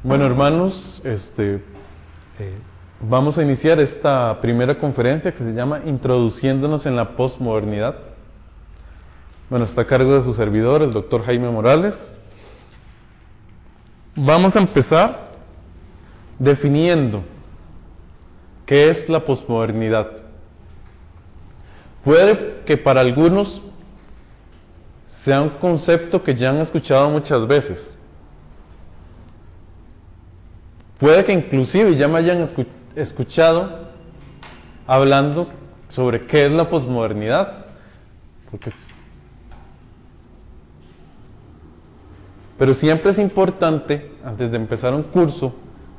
Bueno, hermanos, vamos a iniciar esta primera conferencia que se llama Introduciéndonos en la Postmodernidad. Bueno, está a cargo de su servidor, el doctor Jaime Morales. Vamos a empezar definiendo qué es la posmodernidad. Puede que para algunos sea un concepto que ya han escuchado muchas veces. Puede que inclusive ya me hayan escuchado hablando sobre qué es la posmodernidad. Pero siempre es importante, antes de empezar un curso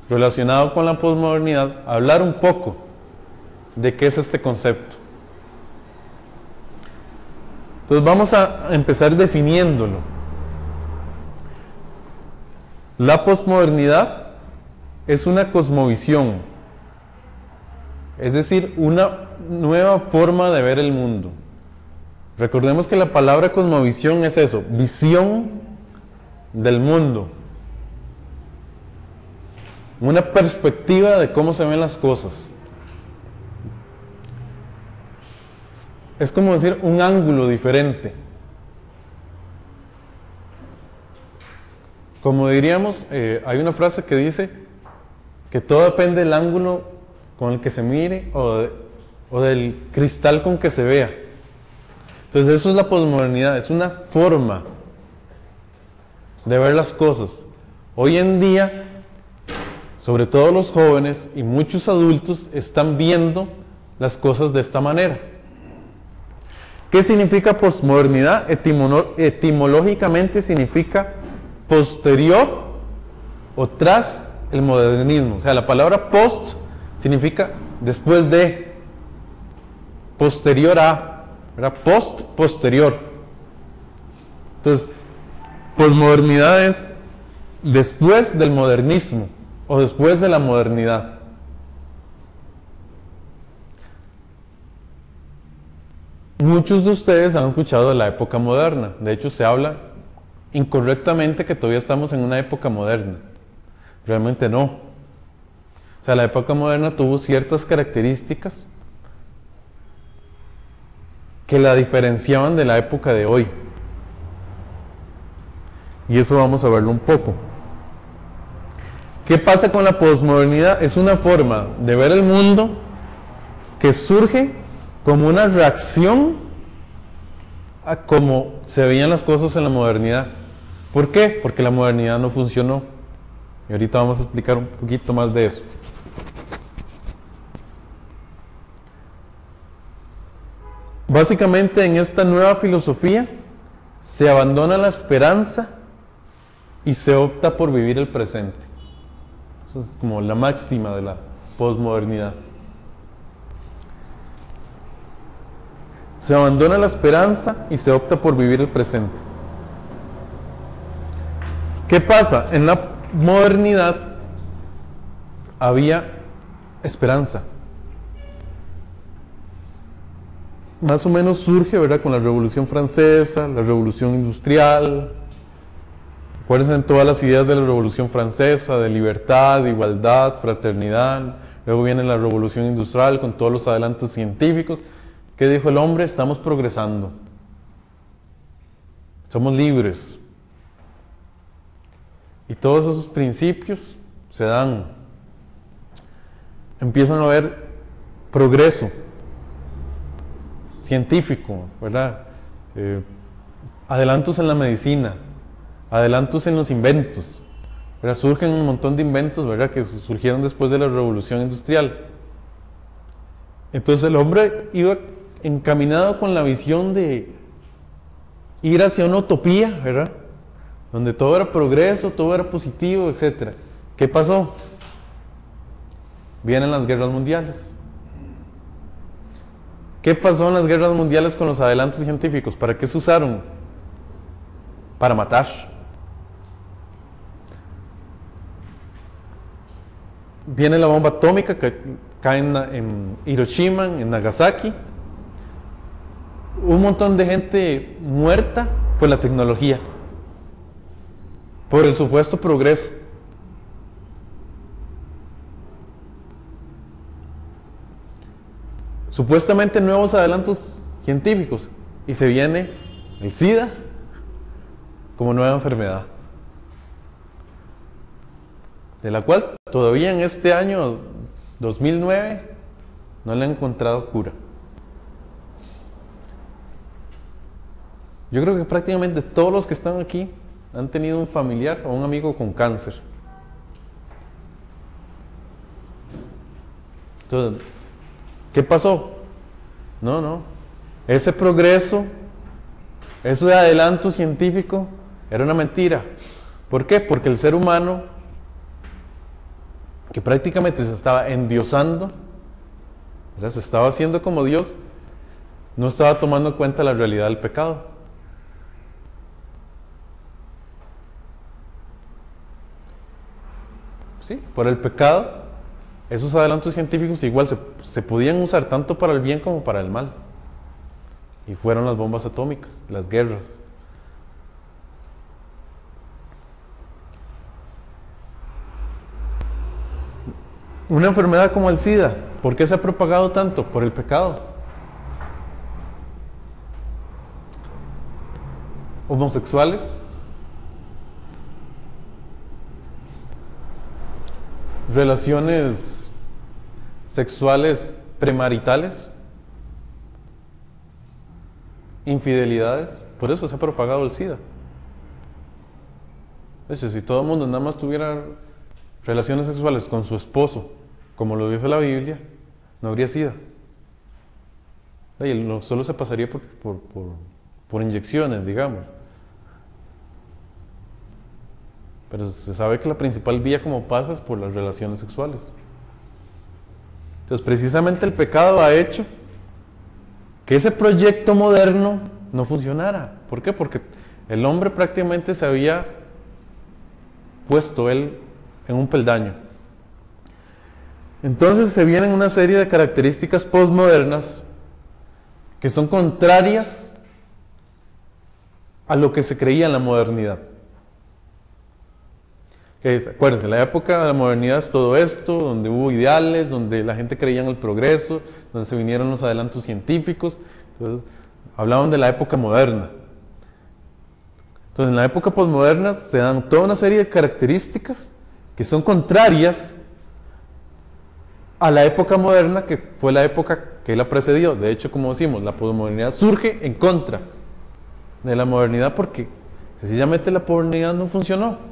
relacionado con la posmodernidad, hablar un poco de qué es este concepto. Entonces vamos a empezar definiéndolo. La posmodernidad es una cosmovisión, es decir, una nueva forma de ver el mundo. Recordemos que la palabra cosmovisión es eso, visión del mundo, una perspectiva de cómo se ven las cosas. Es como decir un ángulo diferente. Como diríamos, hay una frase que dice que todo depende del ángulo con el que se mire o del cristal con que se vea. Entonces eso es la posmodernidad, es una forma de ver las cosas. Hoy en día, sobre todo los jóvenes y muchos adultos están viendo las cosas de esta manera. ¿Qué significa posmodernidad? Etimológicamente significa posterior o tras el modernismo. O sea, la palabra post significa después de, posterior a, ¿verdad? Post, posterior. Entonces, posmodernidad es después del modernismo o después de la modernidad. Muchos de ustedes han escuchado de la época moderna. De hecho, se habla incorrectamente que todavía estamos en una época moderna. Realmente no. O sea, la época moderna tuvo ciertas características que la diferenciaban de la época de hoy. Y eso vamos a verlo un poco. ¿Qué pasa con la posmodernidad? Es una forma de ver el mundo que surge como una reacción a cómo se veían las cosas en la modernidad. ¿Por qué? Porque la modernidad no funcionó. Y ahorita vamos a explicar un poquito más de eso. Básicamente en esta nueva filosofía se abandona la esperanza y se opta por vivir el presente. Eso es como la máxima de la posmodernidad. Se abandona la esperanza y se opta por vivir el presente. ¿Qué pasa? En la modernidad había esperanza. Más o menos surge, ¿verdad?, con la Revolución Francesa, la Revolución Industrial. Acuérdense todas las ideas de la Revolución Francesa, de libertad, de igualdad, fraternidad. Luego viene la Revolución Industrial con todos los adelantos científicos. ¿Qué dijo el hombre? Estamos progresando. Somos libres. Y todos esos principios se dan. Empiezan a haber progreso científico, ¿verdad? Adelantos en la medicina, adelantos en los inventos, ¿verdad? Surgen un montón de inventos, ¿verdad?, que surgieron después de la Revolución Industrial. Entonces el hombre iba encaminado con la visión de ir hacia una utopía, ¿verdad?, donde todo era progreso, todo era positivo, etc. ¿Qué pasó? Vienen las guerras mundiales. ¿Qué pasó en las guerras mundiales con los adelantos científicos? ¿Para qué se usaron? Para matar. Viene la bomba atómica que cae en Hiroshima, en Nagasaki. Un montón de gente muerta por la tecnología, por el supuesto progreso. supuestamente nuevos adelantos científicos, y se viene el SIDA como nueva enfermedad, de la cual todavía en este año 2009 no le han encontrado cura. Yo creo que prácticamente todos los que están aquí han tenido un familiar o un amigo con cáncer. Entonces, ¿qué pasó? No. Ese progreso, ese adelanto científico, era una mentira. ¿Por qué? Porque el ser humano, que prácticamente se estaba endiosando, ¿verdad? Se estaba haciendo como Dios, no estaba tomando en cuenta la realidad del pecado. Sí, por el pecado, esos adelantos científicos igual se podían usar tanto para el bien como para el mal. Y fueron las bombas atómicas, las guerras. Una enfermedad como el SIDA, ¿por qué se ha propagado tanto? Por el pecado. Homosexuales, relaciones sexuales premaritales, infidelidades, por eso se ha propagado el SIDA. De hecho, si todo el mundo nada más tuviera relaciones sexuales con su esposo, como lo dice la Biblia, no habría SIDA. Solo se pasaría por inyecciones, digamos. Pero se sabe que la principal vía como pasa es por las relaciones sexuales. Entonces, precisamente el pecado ha hecho que ese proyecto moderno no funcionara. ¿Por qué? Porque el hombre prácticamente se había puesto él en un peldaño. Entonces se vienen una serie de características postmodernas que son contrarias a lo que se creía en la modernidad. Acuérdense, la época de la modernidad es todo esto, donde hubo ideales, donde la gente creía en el progreso, donde se vinieron los adelantos científicos. Entonces, hablaban de la época moderna. Entonces, en la época postmoderna se dan toda una serie de características que son contrarias a la época moderna, que fue la época que la precedió. De hecho, como decimos, la posmodernidad surge en contra de la modernidad porque sencillamente la modernidad no funcionó.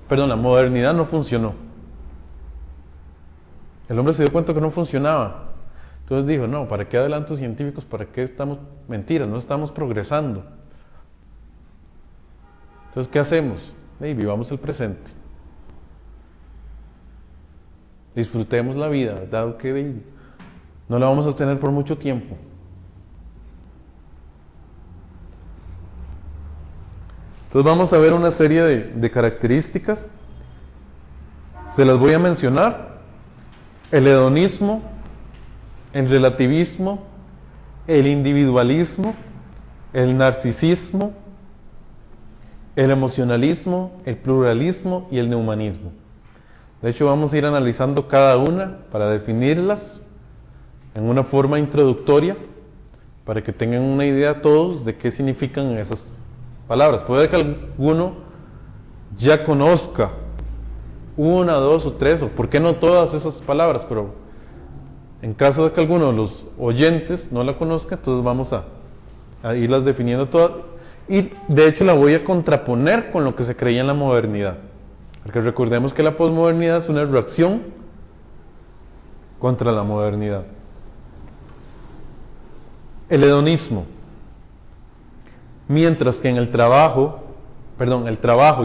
Perdón, la modernidad no funcionó. El hombre se dio cuenta que no funcionaba. Entonces dijo, no, ¿para qué adelantos científicos? ¿Para qué estamos? Mentiras, no estamos progresando. Entonces, ¿qué hacemos? Vivamos el presente. Disfrutemos la vida, dado que no la vamos a tener por mucho tiempo. Entonces vamos a ver una serie de características. Se las voy a mencionar. El hedonismo, el relativismo, el individualismo, el narcisismo, el emocionalismo, el pluralismo y el neumanismo. De hecho, vamos a ir analizando cada una para definirlas en una forma introductoria, para que tengan una idea todos de qué significan esas palabras. Puede que alguno ya conozca una, dos o tres, o por qué no todas esas palabras, pero en caso de que alguno de los oyentes no la conozca, entonces vamos a irlas definiendo todas. Y de hecho la voy a contraponer con lo que se creía en la modernidad. Porque recordemos que la posmodernidad es una reacción contra la modernidad. El hedonismo. Mientras que en el trabajo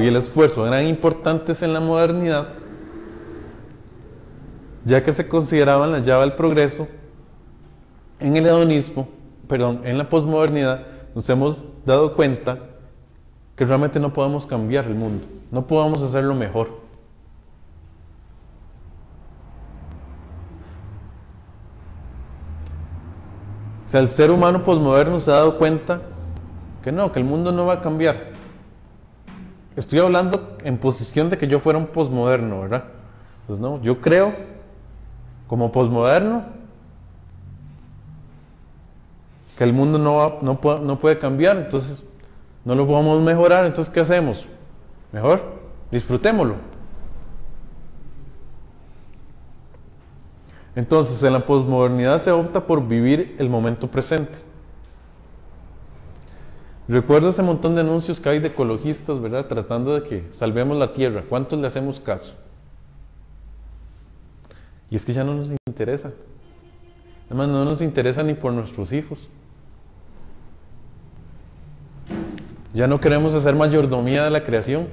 y el esfuerzo eran importantes en la modernidad, ya que se consideraban la llave al progreso, en el hedonismo, en la posmodernidad, nos hemos dado cuenta que realmente no podemos cambiar el mundo, no podemos hacerlo mejor. O sea, el ser humano posmoderno se ha dado cuenta que no, que el mundo no va a cambiar. Estoy hablando en posición de que yo fuera un posmoderno, ¿verdad? Pues no, yo creo, como posmoderno, que el mundo no puede cambiar, entonces no lo podemos mejorar, entonces ¿qué hacemos? Mejor disfrutémoslo. Entonces en la posmodernidad se opta por vivir el momento presente. Recuerdo ese montón de anuncios que hay de ecologistas, ¿verdad? Tratando de que salvemos la tierra. ¿Cuántos le hacemos caso? Y es que ya no nos interesa. Además, no nos interesa ni por nuestros hijos. Ya no queremos hacer mayordomía de la creación.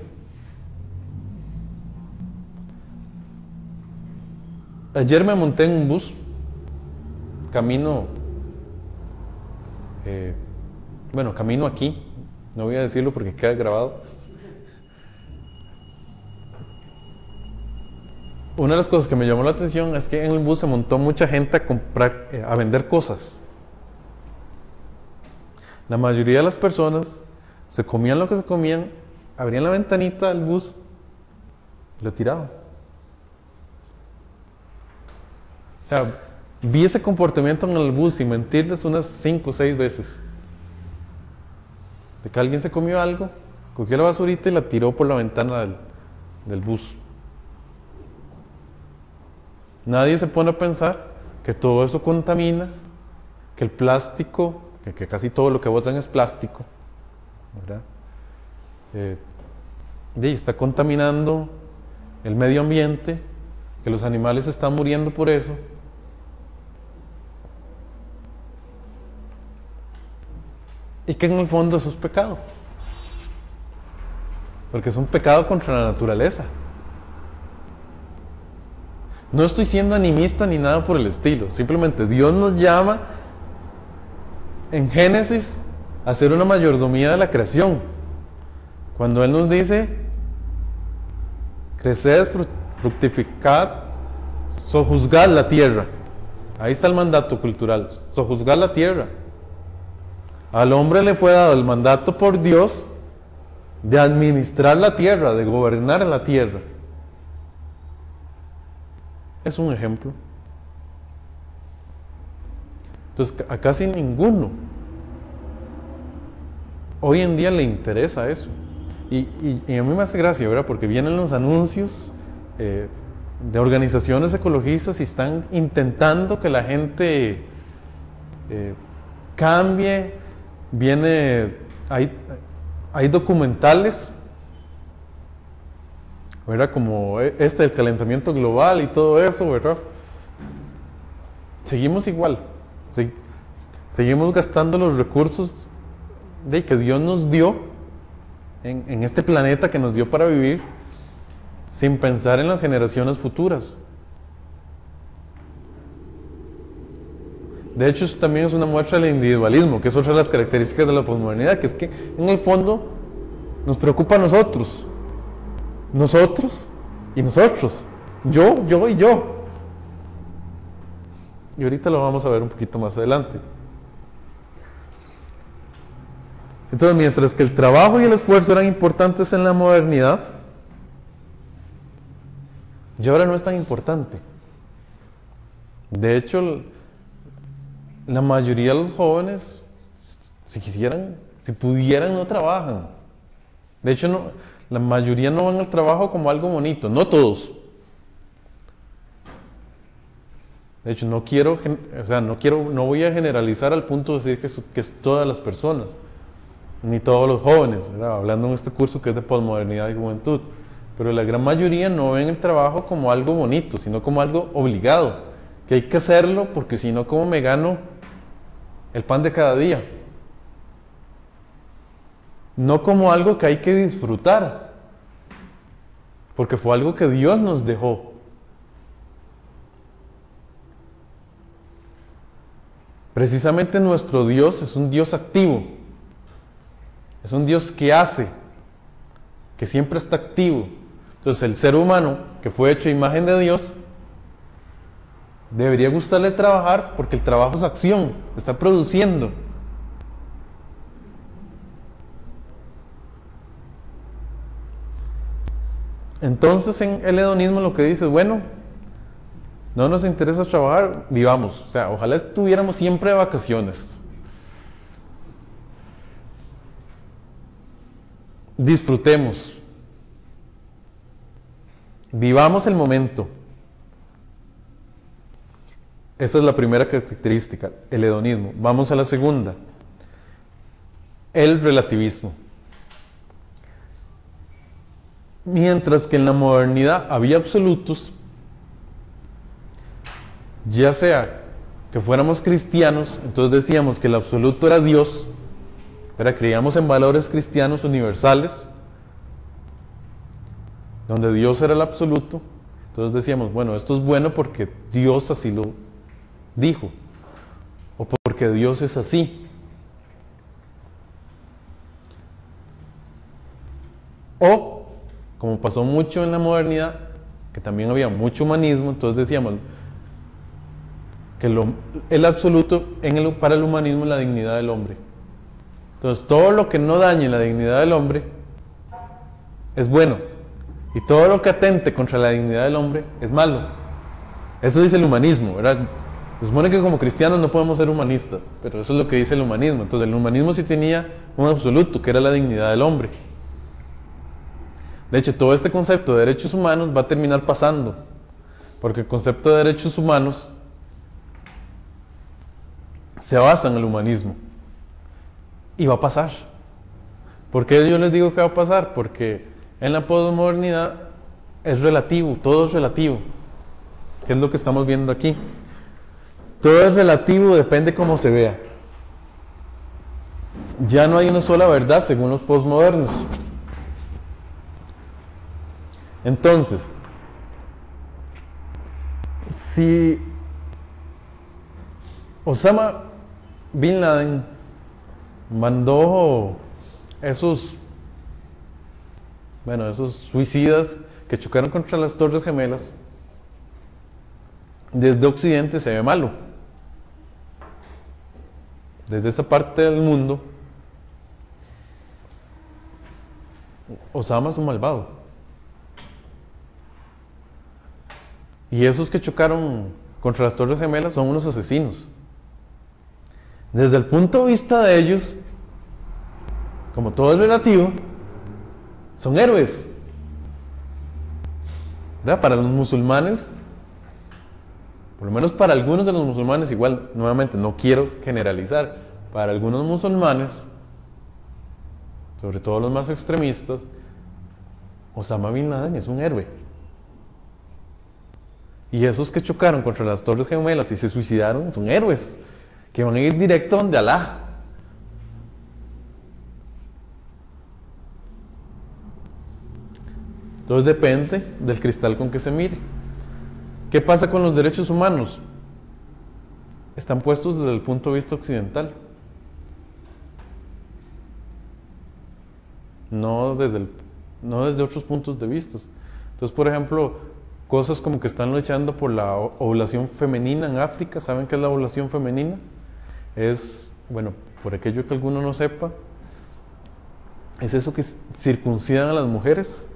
Ayer me monté en un bus, camino aquí, no voy a decirlo porque queda grabado. Una de las cosas que me llamó la atención es que en el bus se montó mucha gente a comprar, a vender cosas. La mayoría de las personas se comían lo que se comían, abrían la ventanita del bus y lo tiraban. O sea, vi ese comportamiento en el bus, sin mentirles, unas 5 o 6 veces. De que alguien se comió algo, cogió la basurita y la tiró por la ventana del bus. Nadie se pone a pensar que todo eso contamina, que el plástico, que casi todo lo que botan es plástico, ¿verdad? Está contaminando el medio ambiente, que los animales están muriendo por eso. Y que en el fondo eso es pecado. Porque es un pecado contra la naturaleza. No estoy siendo animista ni nada por el estilo. Simplemente Dios nos llama en Génesis a hacer una mayordomía de la creación. Cuando Él nos dice: creced, fructificad, sojuzgad la tierra. Ahí está el mandato cultural, sojuzgad la tierra. Al hombre le fue dado el mandato por Dios de administrar la tierra, de gobernar la tierra. Es un ejemplo. Entonces, a casi ninguno hoy en día le interesa eso. Y a mí me hace gracia, ¿verdad? Porque vienen los anuncios de organizaciones ecologistas y están intentando que la gente cambie. Hay documentales, ¿verdad? Como del calentamiento global y todo eso, ¿verdad? Seguimos igual. Seguimos gastando los recursos que Dios nos dio en este planeta que nos dio para vivir, sin pensar en las generaciones futuras. De hecho, eso también es una muestra del individualismo, que es otra de las características de la posmodernidad, que es que en el fondo nos preocupa a nosotros y nosotros, yo y yo. Y ahorita lo vamos a ver un poquito más adelante. Entonces, mientras que el trabajo y el esfuerzo eran importantes en la modernidad, ya ahora no es tan importante. De hecho, la mayoría de los jóvenes, si pudieran, no trabajan. De hecho, la mayoría no van al trabajo como algo bonito, no todos. De hecho, no voy a generalizar al punto de decir que es todas las personas, ni todos los jóvenes, ¿verdad? Hablando en este curso que es de posmodernidad y juventud. Pero la gran mayoría no ven el trabajo como algo bonito, sino como algo obligado, que hay que hacerlo porque si no, ¿cómo me gano el pan de cada día? No como algo que hay que disfrutar, porque fue algo que Dios nos dejó. Precisamente nuestro Dios es un Dios activo, es un Dios que hace, que siempre está activo. Entonces el ser humano, que fue hecho a imagen de Dios, debería gustarle trabajar porque el trabajo es acción, está produciendo. Entonces en el hedonismo lo que dice es, bueno, no nos interesa trabajar, vivamos. O sea, ojalá estuviéramos siempre de vacaciones. disfrutemos, vivamos el momento. Esa es la primera característica, el hedonismo. Vamos a la segunda, el relativismo. Mientras que en la modernidad había absolutos, ya sea que fuéramos cristianos, entonces decíamos que el absoluto era Dios, pero creíamos en valores cristianos universales, donde Dios era el absoluto. Entonces decíamos, bueno, esto es bueno porque Dios así lo dijo, o porque Dios es así. O, como pasó mucho en la modernidad, que también había mucho humanismo, entonces decíamos que el absoluto para el humanismo es la dignidad del hombre. Entonces todo lo que no dañe la dignidad del hombre es bueno, y todo lo que atente contra la dignidad del hombre es malo. Eso dice el humanismo, ¿verdad? Se supone que como cristianos no podemos ser humanistas, pero eso es lo que dice el humanismo. Entonces el humanismo sí tenía un absoluto, que era la dignidad del hombre. De hecho, todo este concepto de derechos humanos va a terminar pasando, porque el concepto de derechos humanos se basa en el humanismo, y va a pasar. ¿Por qué yo les digo que va a pasar? Porque en la posmodernidad es relativo, todo es relativo, que es lo que estamos viendo aquí. Todo es relativo, depende cómo se vea. Ya no hay una sola verdad según los posmodernos. Entonces, si Osama Bin Laden mandó esos suicidas que chocaron contra las Torres Gemelas, desde Occidente se ve malo. Desde esa parte del mundo, Osama es un malvado. Y esos que chocaron contra las Torres Gemelas son unos asesinos. Desde el punto de vista de ellos, como todo es relativo, son héroes, ¿verdad? Para los musulmanes, por lo menos para algunos de los musulmanes, igual, nuevamente, no quiero generalizar, para algunos musulmanes, sobre todo los más extremistas, Osama Bin Laden es un héroe. Y esos que chocaron contra las Torres Gemelas y se suicidaron son héroes, que van a ir directo donde Alá. Entonces depende del cristal con que se mire. ¿Qué pasa con los derechos humanos? Están puestos desde el punto de vista occidental, no desde otros puntos de vista. Entonces, por ejemplo, cosas como que están luchando por la ovulación femenina en África. ¿Saben qué es la ovulación femenina? Es, bueno, por aquello que alguno no sepa, es eso que circuncidan a las mujeres,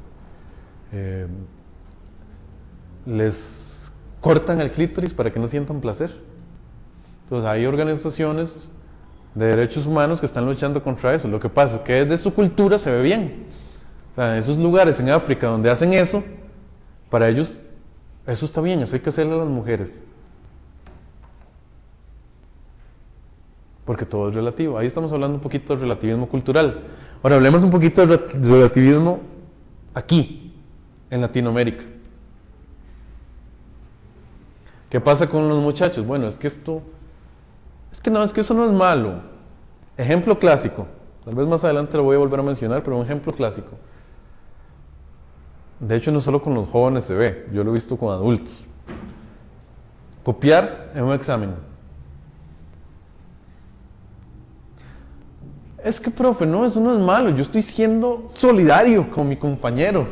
les cortan el clítoris para que no sientan placer. Entonces hay organizaciones de derechos humanos que están luchando contra eso. Lo que pasa es que desde su cultura se ve bien. O sea, en esos lugares en África donde hacen eso, para ellos eso está bien, eso hay que hacerle a las mujeres. Porque todo es relativo. Ahí estamos hablando un poquito de relativismo cultural. Ahora hablemos un poquito de relativismo aquí, en Latinoamérica. ¿Qué pasa con los muchachos? Bueno, es que eso no es malo. Ejemplo clásico, tal vez más adelante lo voy a volver a mencionar, pero un ejemplo clásico. De hecho, no solo con los jóvenes se ve, yo lo he visto con adultos. Copiar en un examen. Es que, profe, no, eso no es malo, yo estoy siendo solidario con mi compañero.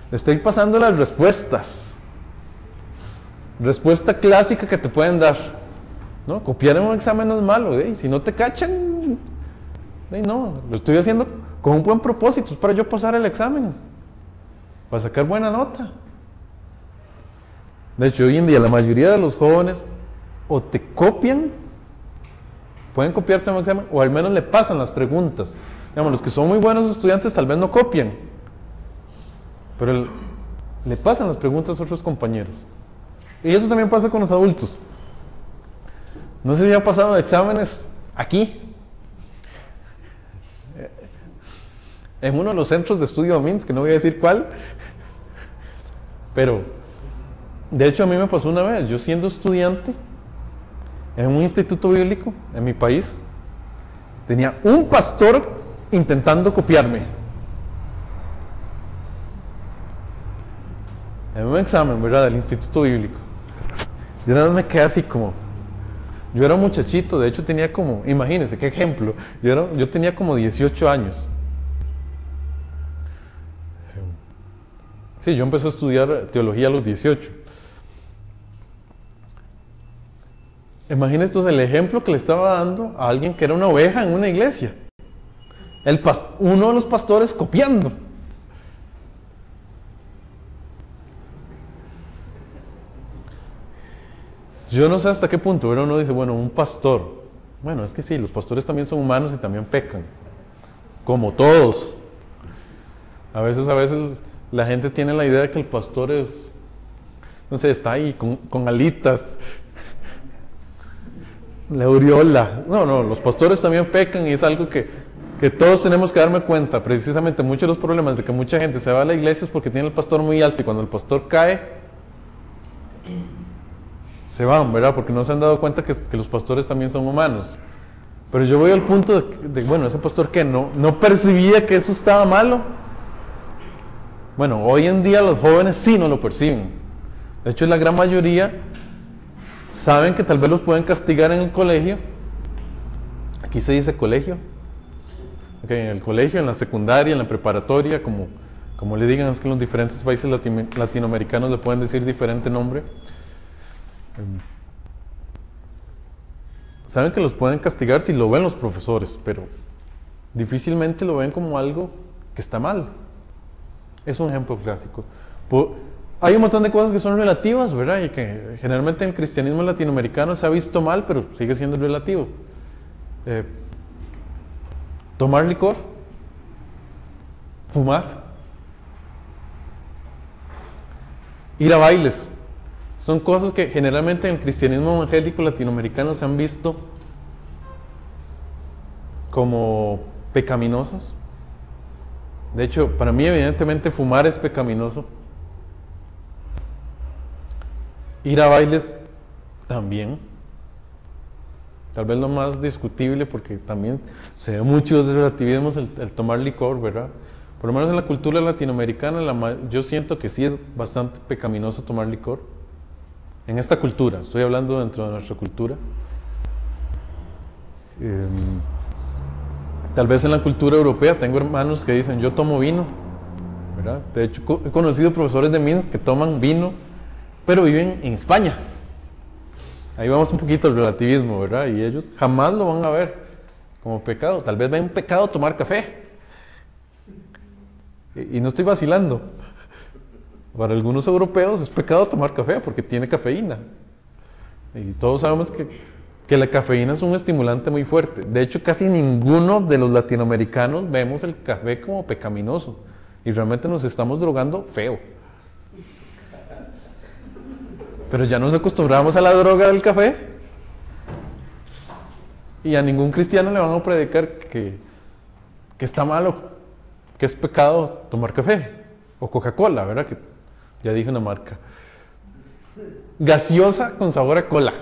Le estoy pasando las respuestas. Respuesta clásica que te pueden dar, ¿no? Copiar en un examen no es malo, si no te cachan, no, lo estoy haciendo con un buen propósito, es para yo pasar el examen, para sacar buena nota. De hecho, hoy en día la mayoría de los jóvenes o te copian, pueden copiarte en un examen, o al menos le pasan las preguntas. Digamos, los que son muy buenos estudiantes tal vez no copian, pero le pasan las preguntas a otros compañeros. Y eso también pasa con los adultos. No sé si ha pasado exámenes aquí, en uno de los centros de estudio MINS, que no voy a decir cuál, pero de hecho a mí me pasó una vez, yo siendo estudiante en un instituto bíblico en mi país, tenía un pastor intentando copiarme en un examen, ¿verdad?, del instituto bíblico. Yo nada más me quedé así como, yo era un muchachito, de hecho tenía como, imagínense qué ejemplo, yo tenía como 18 años. Sí, yo empecé a estudiar teología a los 18. Imagínense el ejemplo que le estaba dando a alguien que era una oveja en una iglesia. Uno de los pastores copiando. Yo no sé hasta qué punto, pero uno dice, bueno, un pastor. Bueno, es que sí, los pastores también son humanos y también pecan. Como todos. A veces la gente tiene la idea de que el pastor es, no sé, está ahí con alitas, la aureola. No, los pastores también pecan y es algo que todos tenemos que darme cuenta. Precisamente muchos de los problemas de que mucha gente se va a la iglesia es porque tiene el pastor muy alto y cuando el pastor cae, se van, ¿verdad? Porque no se han dado cuenta que los pastores también son humanos. Pero yo voy al punto de bueno, ese pastor que no percibía que eso estaba malo. Bueno, hoy en día los jóvenes sí no lo perciben. De hecho, la gran mayoría saben que tal vez los pueden castigar en el colegio. Aquí se dice colegio. Okay, en el colegio, en la secundaria, en la preparatoria, como le digan, es que en los diferentes países latinoamericanos le pueden decir diferente nombre. Saben que los pueden castigar si lo ven los profesores, pero difícilmente lo ven como algo que está mal. Es un ejemplo clásico. Hay un montón de cosas que son relativas, ¿verdad? Y que generalmente en el cristianismo latinoamericano se ha visto mal, pero sigue siendo relativo. Tomar licor, fumar, ir a bailes. Son cosas que generalmente en el cristianismo evangélico latinoamericano se han visto como pecaminosas. De hecho, para mí evidentemente fumar es pecaminoso. Ir a bailes también. Tal vez lo más discutible, porque también se ve muchos relativismos el tomar licor, ¿verdad? Por lo menos en la cultura latinoamericana yo siento que sí es bastante pecaminoso tomar licor. En esta cultura, estoy hablando dentro de nuestra cultura. Tal vez en la cultura europea, tengo hermanos que dicen, yo tomo vino, ¿verdad? De hecho, he conocido profesores de MINS que toman vino, pero viven en España. Ahí vamos un poquito al relativismo, ¿verdad? Y ellos jamás lo van a ver como pecado. Tal vez ven un pecado tomar café. Y no estoy vacilando. Para algunos europeos es pecado tomar café porque tiene cafeína. Y todos sabemos que la cafeína es un estimulante muy fuerte. De hecho, casi ninguno de los latinoamericanos vemos el café como pecaminoso. Y realmente nos estamos drogando feo. Pero ya nos acostumbramos a la droga del café. Y a ningún cristiano le van a predicar que está malo, que es pecado tomar café. O Coca-Cola, ¿verdad? Que ya dije una marca. Gaseosa con sabor a cola.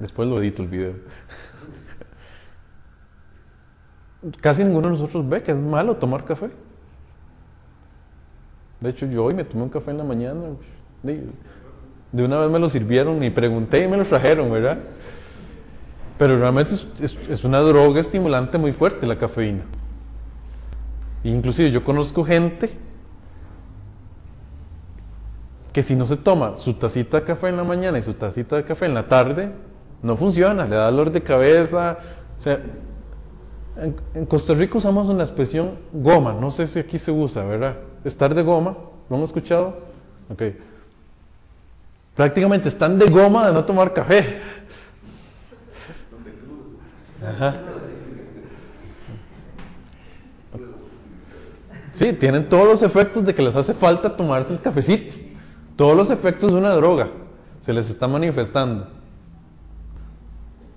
Después lo edito el video. Casi ninguno de nosotros ve que es malo tomar café. De hecho, yo hoy me tomé un café en la mañana. De una vez me lo sirvieron y pregunté y me lo trajeron, ¿verdad? Pero realmente es una droga estimulante muy fuerte la cafeína. Inclusive yo conozco gente que si no se toma su tacita de café en la mañana y su tacita de café en la tarde, no funciona, le da dolor de cabeza. O sea, en Costa Rica usamos una expresión goma, no sé si aquí se usa, ¿verdad? Estar de goma, ¿lo han escuchado? Ok. Prácticamente están de goma de no tomar café. Ajá. Sí, tienen todos los efectos de que les hace falta tomarse el cafecito. Todos los efectos de una droga se les está manifestando.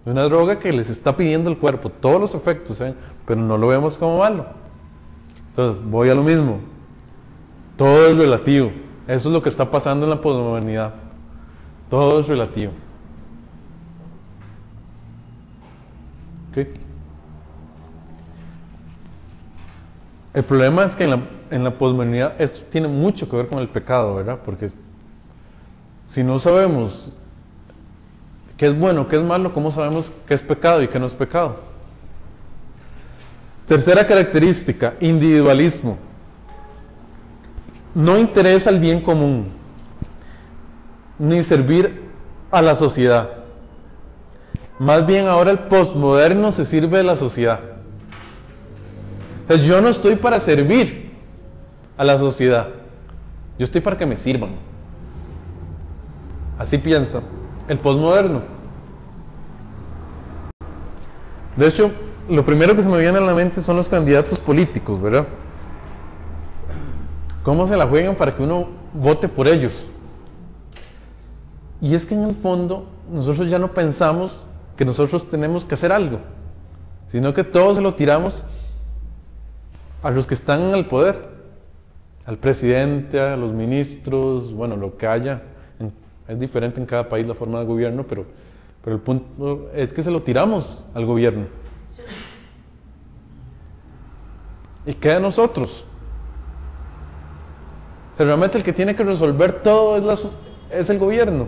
Una droga que les está pidiendo el cuerpo, todos los efectos, ¿eh? Pero no lo vemos como malo. Entonces, voy a lo mismo. Todo es relativo. Eso es lo que está pasando en la posmodernidad. Todo es relativo. ¿Ok? El problema es que en la posmodernidad esto tiene mucho que ver con el pecado, ¿verdad? Porque si no sabemos qué es bueno, qué es malo, ¿cómo sabemos qué es pecado y qué no es pecado? Tercera característica, individualismo. No interesa el bien común, ni servir a la sociedad. Más bien ahora el posmoderno se sirve de la sociedad. Entonces yo no estoy para servir a la sociedad, yo estoy para que me sirvan. Así piensa el posmoderno. De hecho, lo primero que se me viene a la mente son los candidatos políticos, ¿verdad? ¿Cómo se la juegan para que uno vote por ellos? Y es que en el fondo nosotros ya no pensamos que nosotros tenemos que hacer algo, sino que todo se lo tiramos a los que están en el poder, al presidente, a los ministros, bueno, lo que haya. Es diferente en cada país la forma de gobierno, pero el punto es que se lo tiramos al gobierno. ¿Y qué de nosotros? O sea, realmente el que tiene que resolver todo es el gobierno.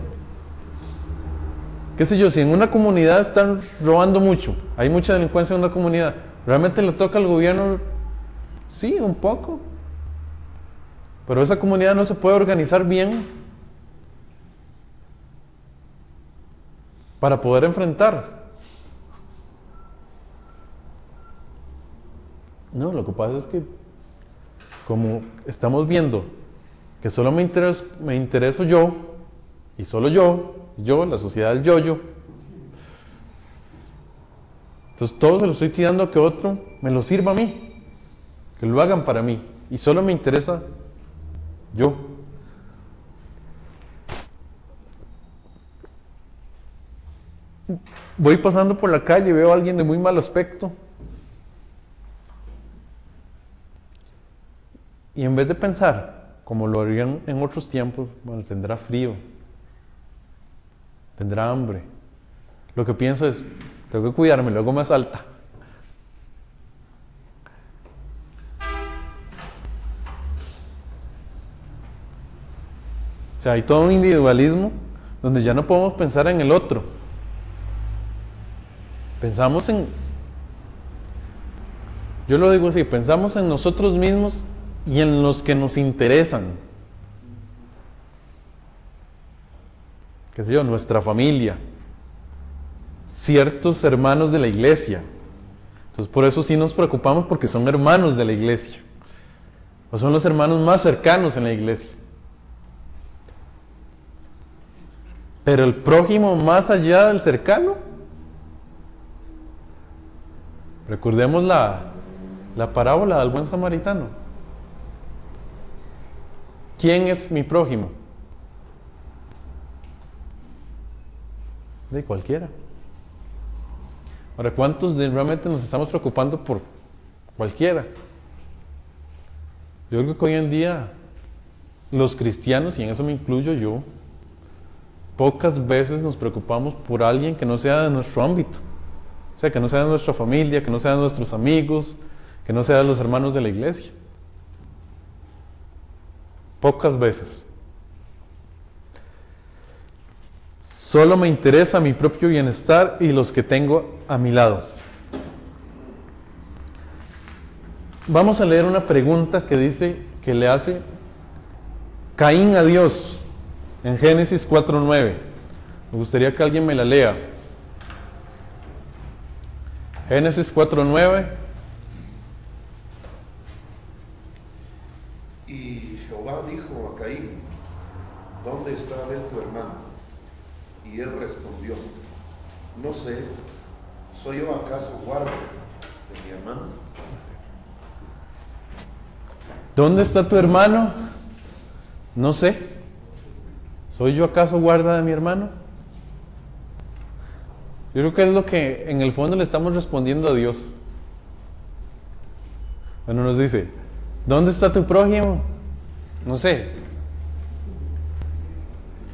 Qué sé yo, si en una comunidad están robando mucho, hay mucha delincuencia en una comunidad, ¿realmente le toca al gobierno? Sí, un poco. Pero esa comunidad no se puede organizar bien para poder enfrentar. No, lo que pasa es que como estamos viendo que solo me intereso yo, y solo yo, la sociedad del yo-yo, entonces todo se lo estoy tirando a que otro me lo sirva a mí, que lo hagan para mí, y solo me interesa yo. Voy pasando por la calle y veo a alguien de muy mal aspecto, y en vez de pensar como lo harían en otros tiempos, bueno, tendrá frío, tendrá hambre, lo que pienso es, tengo que cuidarme, luego me asalta. O sea, hay todo un individualismo donde ya no podemos pensar en el otro. Pensamos yo lo digo así, pensamos en nosotros mismos y en los que nos interesan. Qué sé yo, nuestra familia, ciertos hermanos de la iglesia. Entonces por eso sí nos preocupamos porque son hermanos de la iglesia. O son los hermanos más cercanos en la iglesia. Pero el prójimo más allá del cercano, recordemos la parábola del buen samaritano. ¿Quién es mi prójimo? De cualquiera. Ahora, ¿cuántos realmente nos estamos preocupando por cualquiera? Yo creo que hoy en día los cristianos, y en eso me incluyo yo, pocas veces nos preocupamos por alguien que no sea de nuestro ámbito. O sea, que no sea de nuestra familia, que no sea de nuestros amigos, que no sea de los hermanos de la iglesia. Pocas veces. Solo me interesa mi propio bienestar y los que tengo a mi lado. Vamos a leer una pregunta que dice, que le hace Caín a Dios en Génesis 4:9. Me gustaría que alguien me la lea. Génesis 4:9. Y Jehová dijo a Caín: ¿dónde está Abel tu hermano? Y él respondió: no sé, ¿Soy yo acaso guarda de mi hermano? ¿Dónde está tu hermano? No sé. ¿Soy yo acaso guarda de mi hermano? Yo creo que es lo que en el fondo le estamos respondiendo a Dios. Bueno, nos dice, ¿dónde está tu prójimo? No sé.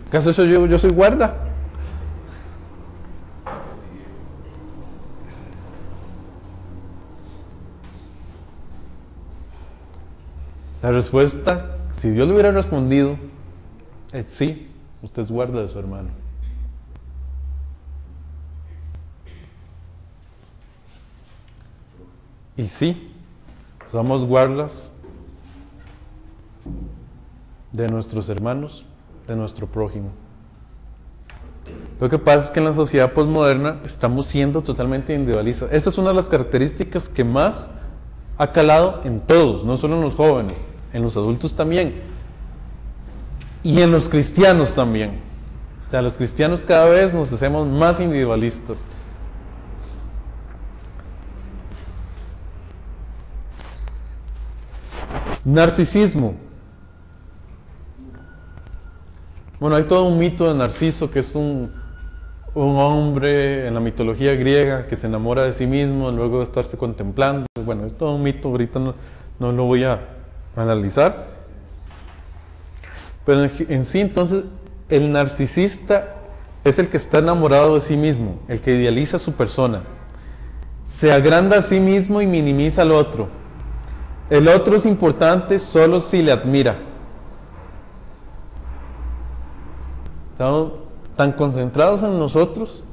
¿Acaso yo soy guarda? La respuesta, si Dios le hubiera respondido, es sí, usted es guarda de su hermano. Y sí, somos guardas de nuestros hermanos, de nuestro prójimo. Lo que pasa es que en la sociedad posmoderna estamos siendo totalmente individualistas. Esta es una de las características que más ha calado en todos, no solo en los jóvenes, en los adultos también. Y en los cristianos también. O sea, los cristianos cada vez nos hacemos más individualistas. Narcisismo. Bueno, hay todo un mito de Narciso, que es un hombre en la mitología griega que se enamora de sí mismo luego de estarse contemplando. Bueno, es todo un mito, ahorita no lo voy a analizar. Pero en sí, entonces, el narcisista es el que está enamorado de sí mismo, el que idealiza a su persona. Se agranda a sí mismo y minimiza al otro. El otro es importante solo si le admira. Estamos tan concentrados en nosotros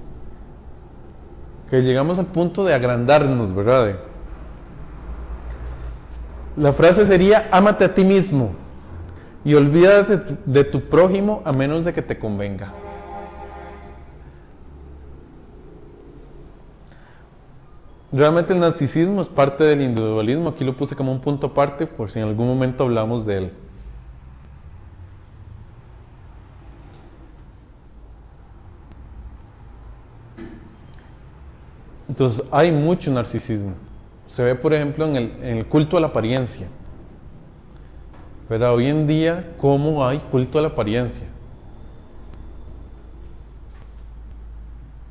que llegamos al punto de agrandarnos, ¿verdad? La frase sería, ámate a ti mismo y olvídate de tu prójimo a menos de que te convenga. Realmente el narcisismo es parte del individualismo. Aquí lo puse como un punto aparte por si en algún momento hablamos de él. Entonces hay mucho narcisismo. Se ve, por ejemplo, en el culto a la apariencia. Pero hoy en día, ¿cómo hay culto a la apariencia?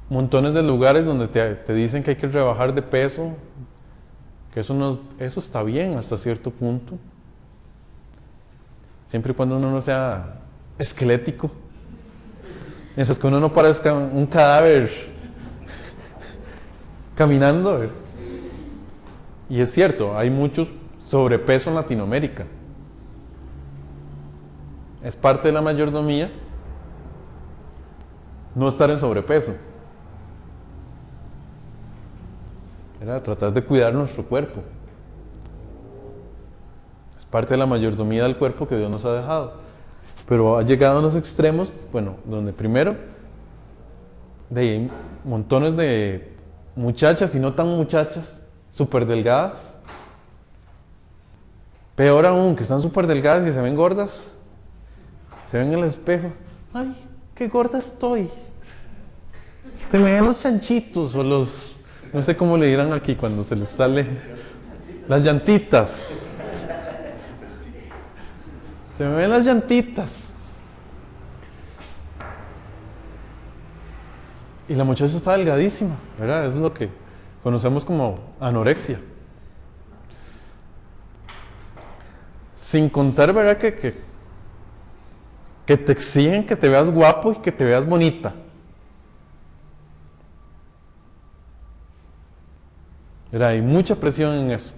Montones de lugares donde te dicen que hay que rebajar de peso, que eso está bien hasta cierto punto, siempre y cuando uno no sea esquelético, mientras que uno no parezca un cadáver caminando. Y es cierto, hay mucho sobrepeso en Latinoamérica. Es parte de la mayordomía no estar en sobrepeso. Era tratar de cuidar nuestro cuerpo. Es parte de la mayordomía del cuerpo que Dios nos ha dejado. Pero ha llegado a los extremos, bueno, donde primero de montones de muchachas y no tan muchachas, súper delgadas. Peor aún, que están súper delgadas y se ven gordas. Se ven en el espejo. ¡Ay, qué gorda estoy! Se me ven los chanchitos o los... No sé cómo le dirán aquí cuando se les sale las llantitas. Se me ven las llantitas. Y la muchacha está delgadísima, ¿verdad? Es lo que conocemos como anorexia. Sin contar, ¿verdad? Que te exigen que te veas guapo y que te veas bonita. ¿Verdad? Hay mucha presión en eso.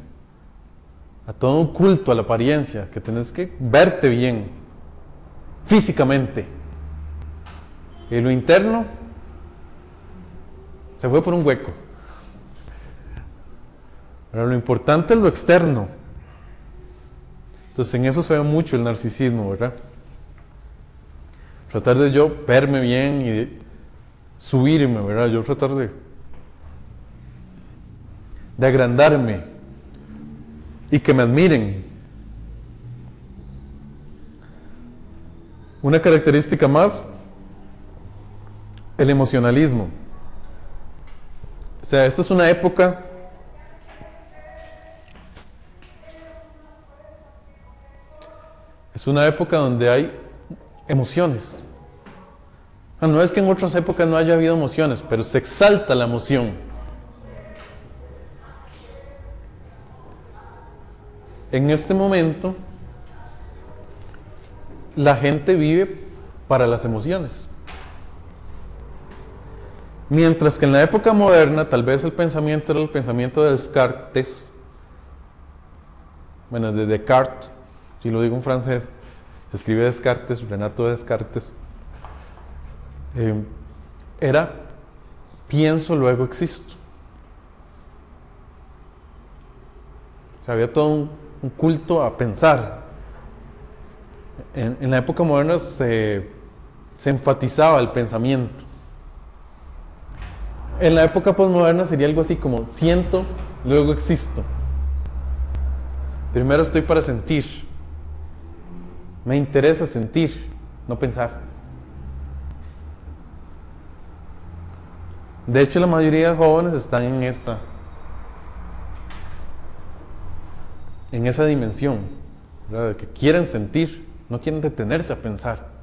A todo un culto a la apariencia, que tenés que verte bien, físicamente. Y lo interno se fue por un hueco. Pero lo importante es lo externo. Entonces en eso se ve mucho el narcisismo, ¿verdad? Tratar de yo verme bien y de subirme, ¿verdad? Yo tratar de agrandarme y que me admiren. Una característica más, el emocionalismo. sea, esta es una época donde hay emociones. No es que en otras épocas no haya habido emociones, pero se exalta la emoción. En este momento, la gente vive para las emociones. Mientras que en la época moderna, tal vez el pensamiento era el pensamiento de Descartes, bueno, de Descartes, si lo digo en francés, se escribe Descartes, Renato Descartes, era pienso, luego existo. O sea, había todo un culto a pensar. En la época moderna se enfatizaba el pensamiento. En la época posmoderna sería algo así como siento, luego existo. Primero estoy para sentir. Me interesa sentir, no pensar. De hecho, la mayoría de jóvenes están en esa dimensión, ¿verdad? De que quieren sentir, no quieren detenerse a pensar.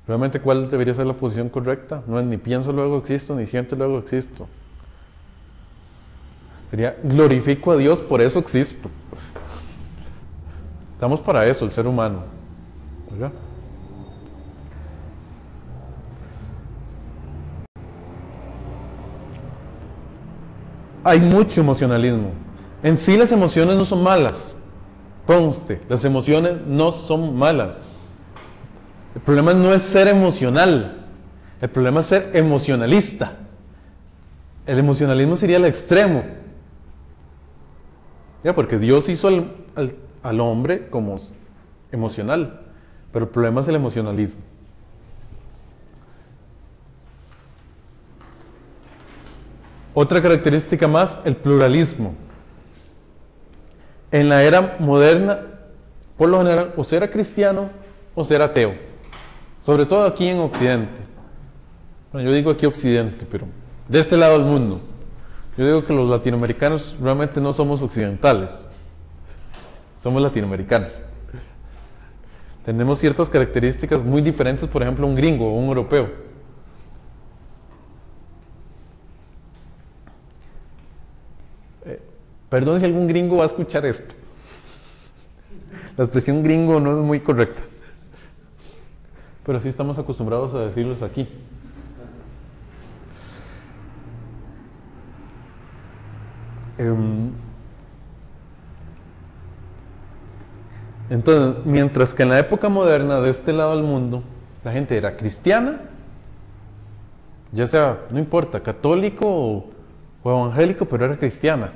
Realmente, ¿cuál debería ser la posición correcta? No es ni pienso luego existo, ni siento luego existo. Sería glorifico a Dios, por eso existo. Estamos para eso, el ser humano, ¿verdad? Hay mucho emocionalismo. En sí las emociones no son malas. Conste, las emociones no son malas. El problema no es ser emocional. El problema es ser emocionalista. El emocionalismo sería el extremo. Ya, porque Dios hizo al hombre como emocional, pero el problema es el emocionalismo. Otra característica más, el pluralismo. En la era moderna, por lo general, o ser cristiano o ser ateo. Sobre todo aquí en Occidente. Bueno, yo digo aquí Occidente, pero de este lado del mundo. Yo digo que los latinoamericanos realmente no somos occidentales. Somos latinoamericanos. Tenemos ciertas características muy diferentes, por ejemplo, un gringo o un europeo. Perdón si algún gringo va a escuchar esto. La expresión gringo no es muy correcta. Pero sí estamos acostumbrados a decirlos aquí. Entonces, mientras que en la época moderna, de este lado del mundo, la gente era cristiana, ya sea, no importa, católico o evangélico, pero era cristiana.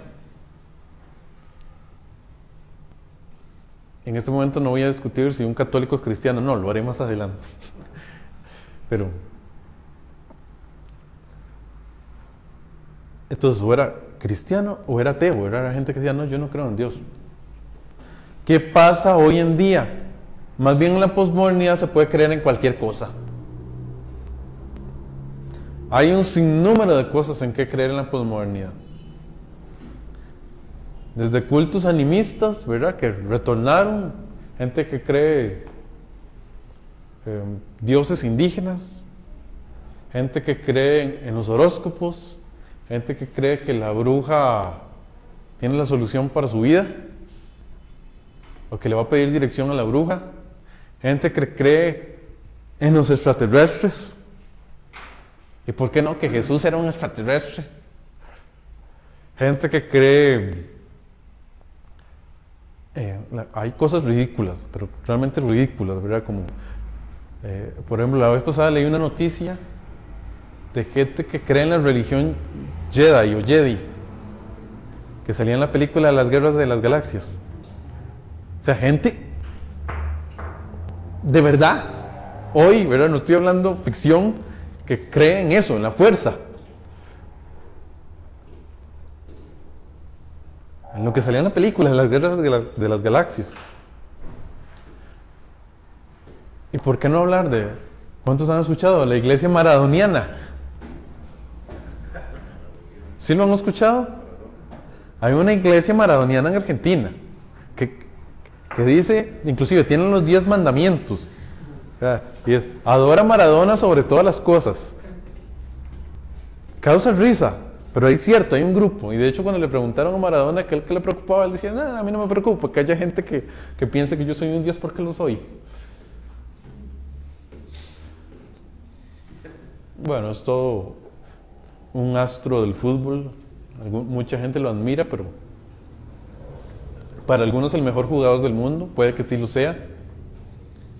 En este momento no voy a discutir si un católico es cristiano, no, lo haré más adelante. Pero, entonces, o era cristiano o era ateo, era gente que decía, no, yo no creo en Dios. ¿Qué pasa hoy en día? Más bien en la posmodernidad se puede creer en cualquier cosa. Hay un sinnúmero de cosas en que creer en la posmodernidad. Desde cultos animistas, ¿verdad? Que retornaron, gente que cree dioses indígenas, gente que cree en los horóscopos, gente que cree que la bruja tiene la solución para su vida, o que le va a pedir dirección a la bruja, gente que cree en los extraterrestres. ¿Y por qué no? Que Jesús era un extraterrestre. Gente que cree... hay cosas ridículas, pero realmente ridículas, ¿verdad? Como, por ejemplo, la vez pasada leí una noticia de gente que cree en la religión Jedi o Jedi, que salía en la película de las Guerras de las Galaxias. O sea, gente de verdad, hoy, ¿verdad? No estoy hablando ficción, que cree en eso, en la fuerza. En lo que salía en la película de las Guerras de las Galaxias. ¿Y por qué no hablar de cuántos han escuchado la iglesia maradoniana? ¿Sí lo han escuchado? Hay una iglesia maradoniana en Argentina que dice, inclusive tienen los 10 mandamientos. O sea, y es, adora a Maradona sobre todas las cosas. Causa risa, pero es cierto, hay un grupo. Y de hecho cuando le preguntaron a Maradona qué le preocupaba, él decía, a mí no me preocupa que haya gente que piense que yo soy un dios porque lo soy. Bueno, es todo un astro del fútbol. Mucha gente lo admira, pero para algunos el mejor jugador del mundo, puede que sí lo sea,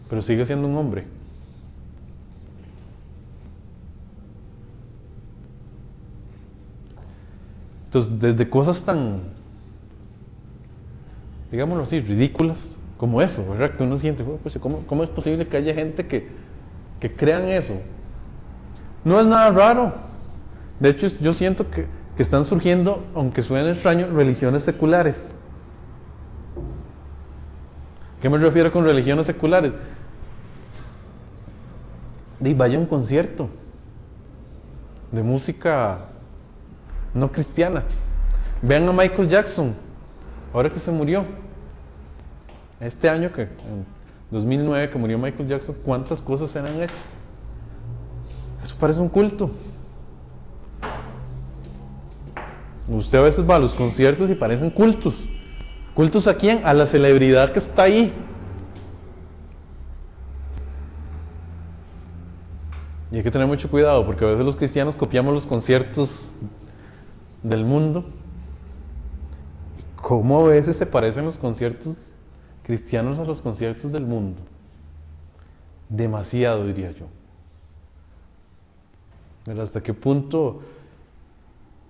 pero sigue siendo un hombre. Entonces, desde cosas tan, digámoslo así, ridículas como eso, ¿verdad? Que uno siente, pues, ¿cómo es posible que haya gente que crean eso? No es nada raro. De hecho, yo siento que están surgiendo, aunque suene extraño, religiones seculares. ¿Qué me refiero con religiones seculares? Vaya a un concierto de música no cristiana. Vean a Michael Jackson, ahora que se murió. Este año, en 2009, que murió Michael Jackson, ¿cuántas cosas se han hecho? Eso parece un culto. Usted a veces va a los conciertos y parecen cultos. ¿Cultos a quién? A la celebridad que está ahí. Y hay que tener mucho cuidado porque a veces los cristianos copiamos los conciertos del mundo. ¿Cómo a veces se parecen los conciertos cristianos a los conciertos del mundo? Demasiado, diría yo. Pero ¿hasta qué punto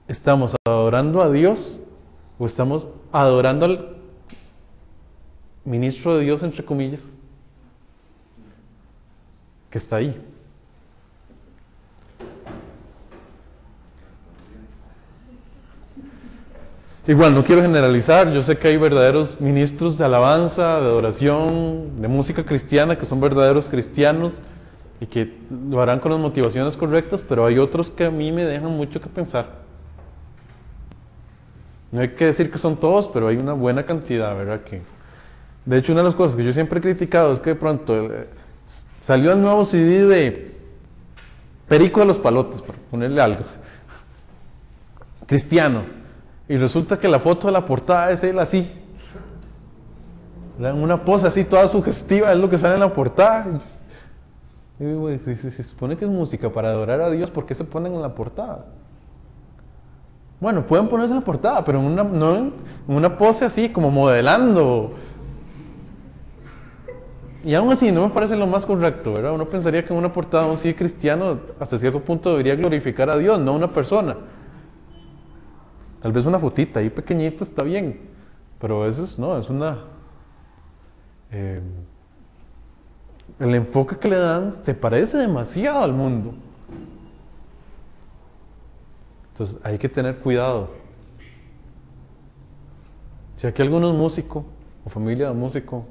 estamos adorando a Dios o estamos adorando al ministro de Dios, entre comillas, que está ahí? Igual, no quiero generalizar, yo sé que hay verdaderos ministros de alabanza, de adoración, de música cristiana, que son verdaderos cristianos y que lo harán con las motivaciones correctas, pero hay otros que a mí me dejan mucho que pensar. No hay que decir que son todos, pero hay una buena cantidad, ¿verdad? De hecho, una de las cosas que yo siempre he criticado es que de pronto salió el nuevo CD de Perico de los Palotes, por ponerle algo, cristiano. Y resulta que la foto de la portada es él así. Una pose así toda sugestiva, es lo que sale en la portada. Y digo, si se supone que es música para adorar a Dios, ¿por qué se ponen en la portada? Bueno, pueden ponerse en la portada, pero no en una pose así, como modelando. Y aún así, no me parece lo más correcto, ¿verdad? Uno pensaría que en una portada un sí cristiano, hasta cierto punto, debería glorificar a Dios, no a una persona. Tal vez una fotita ahí pequeñita está bien, pero a veces no, es una... el enfoque que le dan se parece demasiado al mundo. Entonces hay que tener cuidado. Si aquí alguno es músico o familia de músico,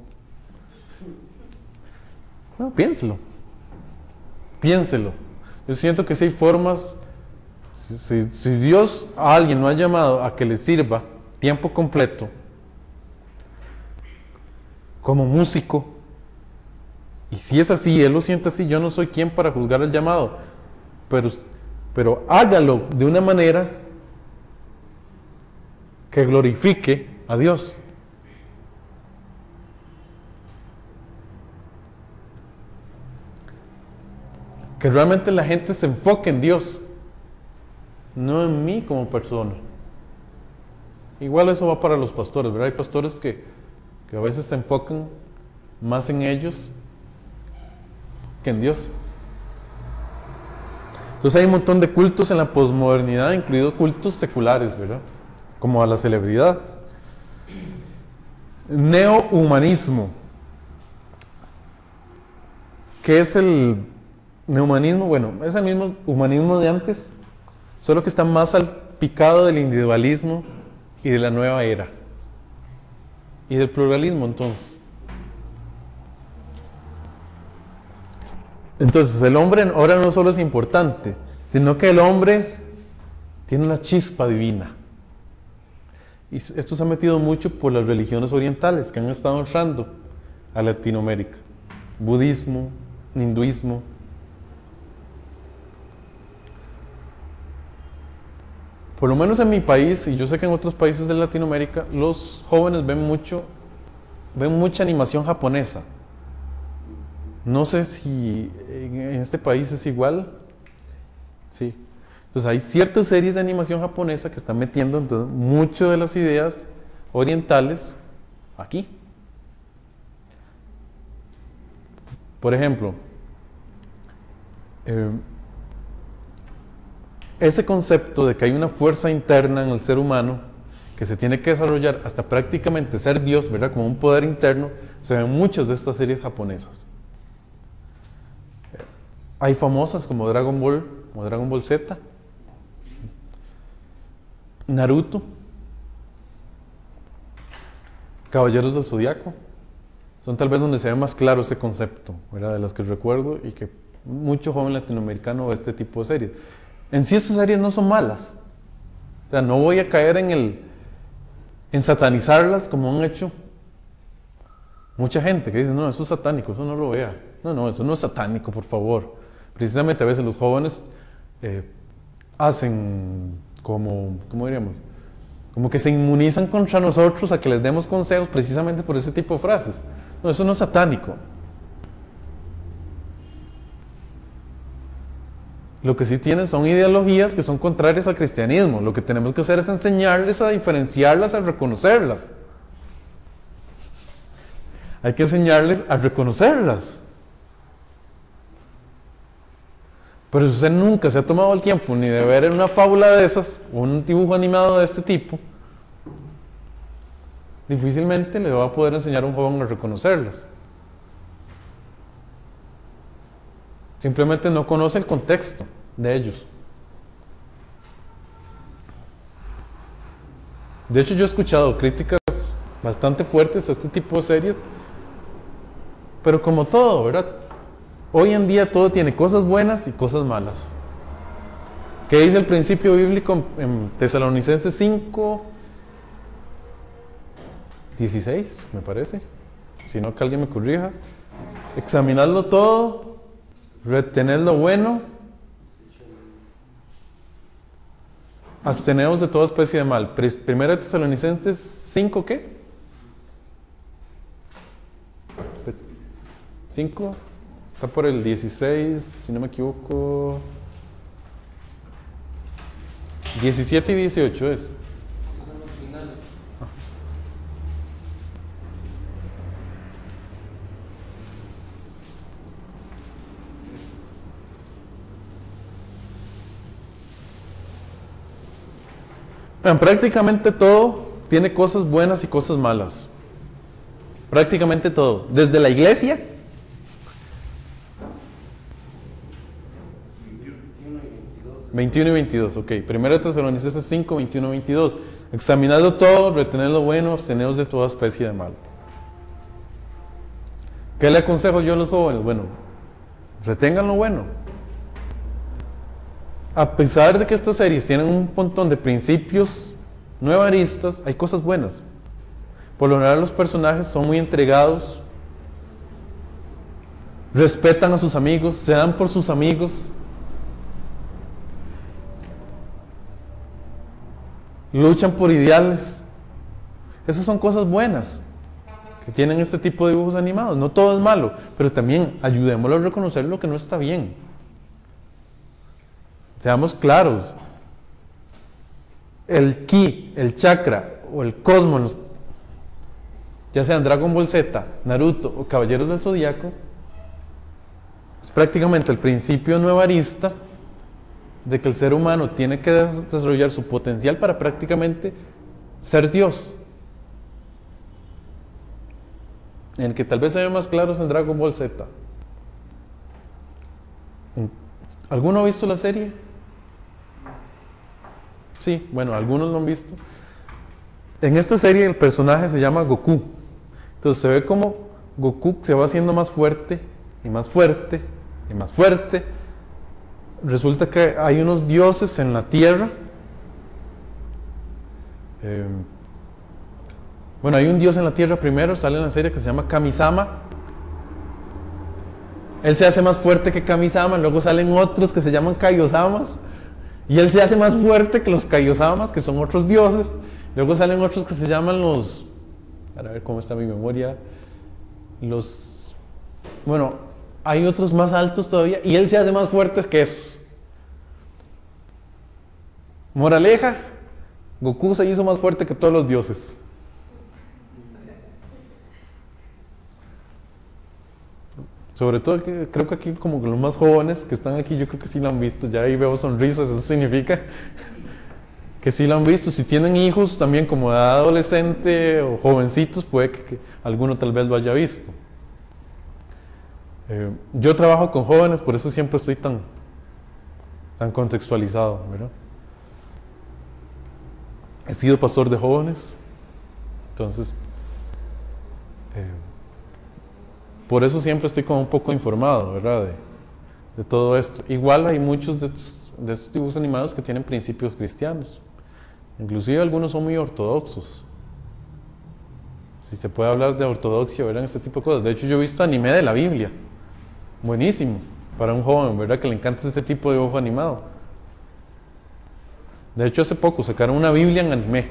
no, piénselo. Piénselo. Yo siento que sí hay formas. Si Dios a alguien no ha llamado a que le sirva tiempo completo como músico, y si es así, él lo siente así, yo no soy quien para juzgar el llamado, pero hágalo de una manera que glorifique a Dios. Que realmente la gente se enfoque en Dios, no en mí como persona. Igual eso va para los pastores, ¿verdad? Hay pastores que a veces se enfocan más en ellos que en Dios. Entonces hay un montón de cultos en la posmodernidad, incluidos cultos seculares, ¿verdad? Como a las celebridades. Neohumanismo. ¿Qué es el neohumanismo? Bueno, es el mismo humanismo de antes, solo que está más salpicado del individualismo y de la nueva era. Y del pluralismo, entonces. Entonces el hombre ahora no solo es importante, sino que el hombre tiene una chispa divina. Y esto se ha metido mucho por las religiones orientales que han estado entrando a Latinoamérica. Budismo, hinduismo. Por lo menos en mi país, y yo sé que en otros países de Latinoamérica, los jóvenes ven mucha animación japonesa. No sé si en este país es igual. Sí. Entonces hay ciertas series de animación japonesa que están metiendo entonces mucho de las ideas orientales aquí. Por ejemplo, ese concepto de que hay una fuerza interna en el ser humano que se tiene que desarrollar hasta prácticamente ser Dios, ¿verdad? Como un poder interno, se ven en muchas de estas series japonesas. Hay famosas como Dragon Ball o Dragon Ball Z, Naruto, Caballeros del Zodiaco. Son tal vez donde se ve más claro ese concepto, ¿verdad? De las que recuerdo y que mucho joven latinoamericano ve este tipo de series. En sí estas series no son malas. O sea, no voy a caer en satanizarlas como han hecho mucha gente que dice, no, eso es satánico, eso no lo vea. No, eso no es satánico, por favor. Precisamente a veces los jóvenes hacen ¿cómo diríamos? Como que se inmunizan contra nosotros a que les demos consejos precisamente por ese tipo de frases. No, eso no es satánico. Lo que sí tienen son ideologías que son contrarias al cristianismo. Lo que tenemos que hacer es enseñarles a diferenciarlas, a reconocerlas. Hay que enseñarles a reconocerlas. Pero si usted nunca se ha tomado el tiempo ni de ver una fábula de esas, o un dibujo animado de este tipo, difícilmente le va a poder enseñar a un joven a reconocerlas. Simplemente no conoce el contexto de ellos. De hecho, yo he escuchado críticas bastante fuertes a este tipo de series, pero como todo, ¿verdad? Hoy en día todo tiene cosas buenas y cosas malas. ¿Qué dice el principio bíblico en Tesalonicenses 5, 16, me parece? Si no, que alguien me corrija. Examinadlo todo, retened lo bueno, absteneos de toda especie de mal. Primera Tesalonicenses 5, ¿qué? 5, está por el 16, si no me equivoco. 17 y 18 es. Vean, prácticamente todo tiene cosas buenas y cosas malas. Prácticamente todo. Desde la iglesia. 21 y 22, ok. Primera Tesalonicenses 5, 21 y 22. Examinadlo todo, retened lo bueno, absteneos de toda especie de mal. ¿Qué le aconsejo yo a los jóvenes? Bueno, retengan lo bueno. A pesar de que estas series tienen un montón de principios nuevaristas, hay cosas buenas. Por lo general los personajes son muy entregados, respetan a sus amigos, se dan por sus amigos, luchan por ideales. Esas son cosas buenas que tienen este tipo de dibujos animados. No todo es malo, pero también ayudémoslo a reconocer lo que no está bien. Seamos claros. El ki, el chakra o el cosmos, ya sean Dragon Ball Z, Naruto o Caballeros del Zodiaco, es prácticamente el principio nuevarista de que el ser humano tiene que desarrollar su potencial para prácticamente ser Dios. En el que tal vez se ve más claros en Dragon Ball Z. ¿Alguno ha visto la serie? Sí, bueno, algunos lo han visto. En esta serie el personaje se llama Goku. Entonces se ve como Goku se va haciendo más fuerte y más fuerte y más fuerte. Resulta que hay unos dioses en la tierra. Bueno, hay un dios en la tierra primero, sale en la serie que se llama Kami-sama. Él se hace más fuerte que Kami-sama, luego salen otros que se llaman Kaiosamas, y él se hace más fuerte que los Kaiosamas, que son otros dioses. Luego salen otros que se llaman los, a ver cómo está mi memoria, bueno, hay otros más altos todavía, y él se hace más fuerte que esos. Moraleja, Goku se hizo más fuerte que todos los dioses. Sobre todo, creo que aquí como que los más jóvenes que están aquí, yo creo que sí lo han visto. Ya ahí veo sonrisas, eso significa que sí lo han visto. Si tienen hijos también como de adolescente o jovencitos, puede que alguno tal vez lo haya visto. Yo trabajo con jóvenes, por eso siempre estoy tan contextualizado, ¿verdad? He sido pastor de jóvenes, entonces por eso siempre estoy como un poco informado, ¿verdad? De todo esto. Igual hay muchos de estos dibujos animados que tienen principios cristianos. Inclusive algunos son muy ortodoxos. Si se puede hablar de ortodoxia, ¿verdad? En este tipo de cosas. De hecho, yo he visto anime de la Biblia. Buenísimo. Para un joven, ¿verdad? Que le encanta este tipo de dibujo animado. De hecho, hace poco sacaron una Biblia en anime.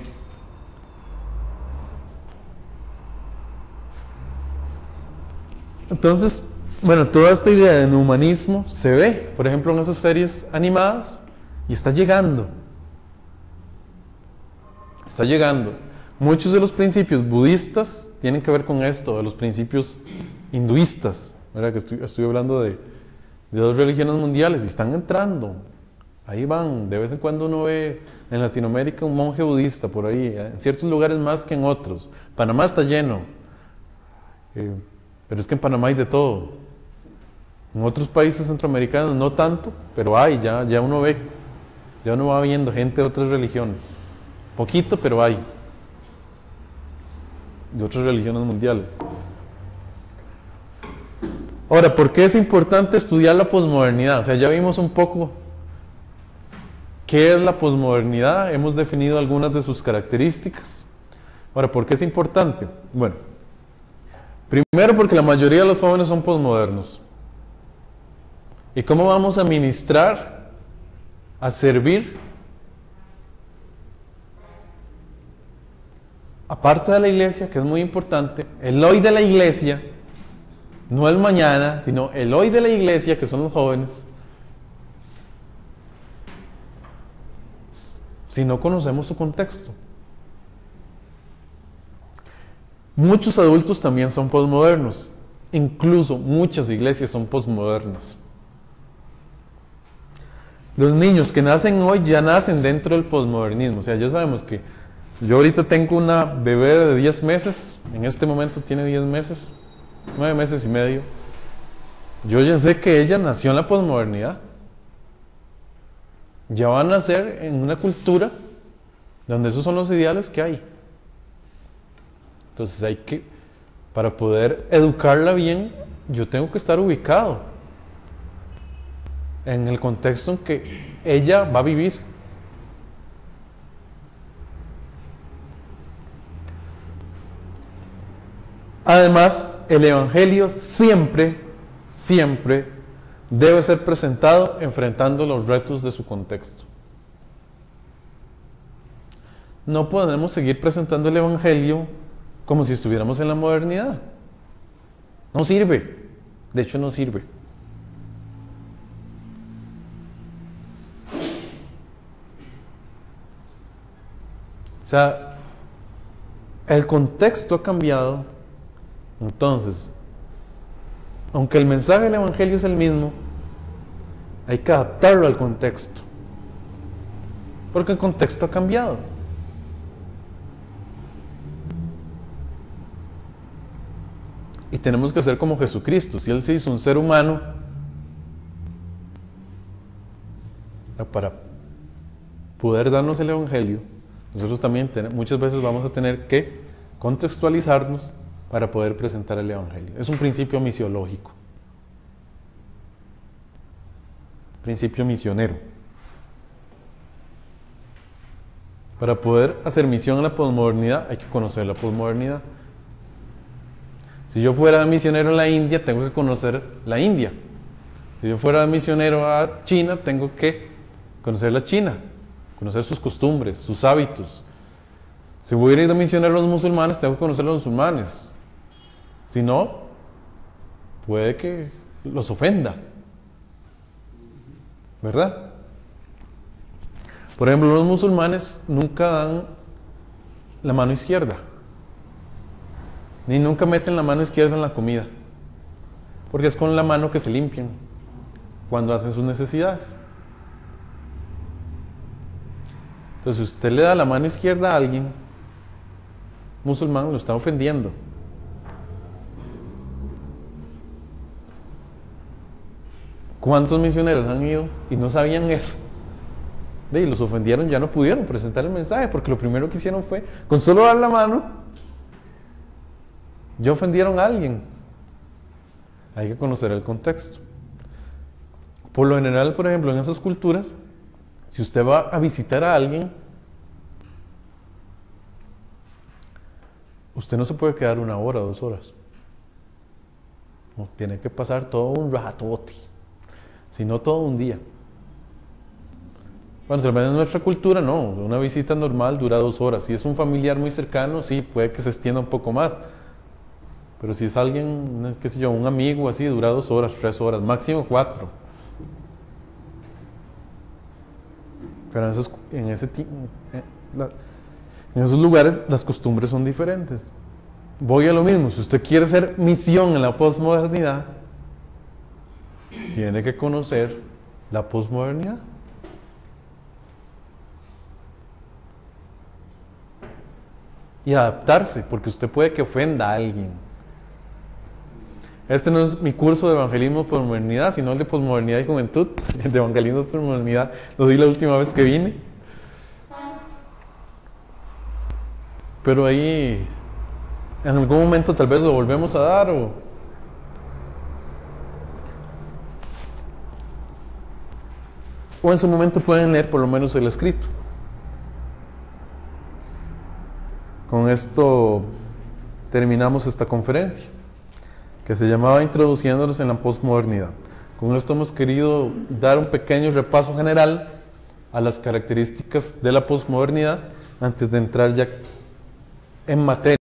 Entonces, bueno, toda esta idea del humanismo se ve, por ejemplo, en esas series animadas, y está llegando. Está llegando. Muchos de los principios budistas tienen que ver con esto, de los principios hinduistas, ¿verdad? Que estoy hablando de dos religiones mundiales, y están entrando. Ahí van, de vez en cuando uno ve en Latinoamérica un monje budista por ahí, en ciertos lugares más que en otros. Panamá está lleno. Pero es que en Panamá hay de todo. En otros países centroamericanos no tanto, pero hay, ya uno ve, ya uno va viendo gente de otras religiones. Poquito, pero hay. De otras religiones mundiales. Ahora, ¿por qué es importante estudiar la posmodernidad? O sea, ya vimos un poco qué es la posmodernidad, hemos definido algunas de sus características. Ahora, ¿por qué es importante? Bueno, primero porque la mayoría de los jóvenes son posmodernos. ¿Y cómo vamos a ministrar, a servir? Aparte de la iglesia, que es muy importante, el hoy de la iglesia, no el mañana, sino el hoy de la iglesia, que son los jóvenes. Si no conocemos su contexto. Muchos adultos también son posmodernos, incluso muchas iglesias son posmodernas. Los niños que nacen hoy ya nacen dentro del posmodernismo, o sea, ya sabemos que yo ahorita tengo una bebé de 10 meses, en este momento tiene 10 meses, 9 meses y medio. Yo ya sé que ella nació en la posmodernidad. Ya va a nacer en una cultura donde esos son los ideales que hay. Entonces para poder educarla bien, yo tengo que estar ubicado en el contexto en que ella va a vivir. Además, el Evangelio siempre debe ser presentado enfrentando los retos de su contexto. No podemos seguir presentando el Evangelio como si estuviéramos en la modernidad. No sirve. De hecho, no sirve. O sea, el contexto ha cambiado. Entonces, aunque el mensaje del Evangelio es el mismo, hay que adaptarlo al contexto. Porque el contexto ha cambiado. Y tenemos que ser como Jesucristo. Si Él se hizo un ser humano, para poder darnos el Evangelio, nosotros también muchas veces vamos a tener que contextualizarnos para poder presentar el Evangelio. Es un principio misiológico. principio misionero. Para poder hacer misión en la posmodernidad hay que conocer la posmodernidad. Si yo fuera misionero en la India, tengo que conocer la India. Si yo fuera misionero a China, tengo que conocer la China, conocer sus costumbres, sus hábitos. Si voy a ir de misionero a los musulmanes, tengo que conocer a los musulmanes. Si no, puede que los ofenda. ¿Verdad? Por ejemplo, los musulmanes nunca dan la mano izquierda. Ni nunca meten la mano izquierda en la comida. Porque es con la mano que se limpian cuando hacen sus necesidades. Entonces, si usted le da la mano izquierda a alguien musulmán, lo está ofendiendo. ¿Cuántos misioneros han ido y no sabían eso? Y los ofendieron, ya no pudieron presentar el mensaje, porque lo primero que hicieron fue, con solo dar la mano, ya ofendieron a alguien. Hay que conocer el contexto. Por lo general, por ejemplo, en esas culturas, si usted va a visitar a alguien, usted no se puede quedar 1 hora, 2 horas. No, tiene que pasar todo un ratote, si no todo un día. Bueno, tal vez en nuestra cultura no, una visita normal dura 2 horas. Si es un familiar muy cercano, sí, puede que se extienda un poco más. Pero si es alguien, qué sé yo, un amigo así, dura 2 horas, 3 horas, máximo 4. Pero en esos lugares las costumbres son diferentes. Voy a lo mismo, si usted quiere hacer misión en la posmodernidad, tiene que conocer la posmodernidad. Y adaptarse, porque usted puede que ofenda a alguien. Este no es mi curso de evangelismo por modernidad, sino el de posmodernidad y juventud. El de evangelismo por modernidad lo di la última vez que vine. Pero ahí, en algún momento tal vez lo volvemos a dar o en su momento pueden leer por lo menos el escrito. Con esto terminamos esta conferencia, que se llamaba Introduciéndonos en la Postmodernidad. Con esto hemos querido dar un pequeño repaso general a las características de la posmodernidad antes de entrar ya en materia.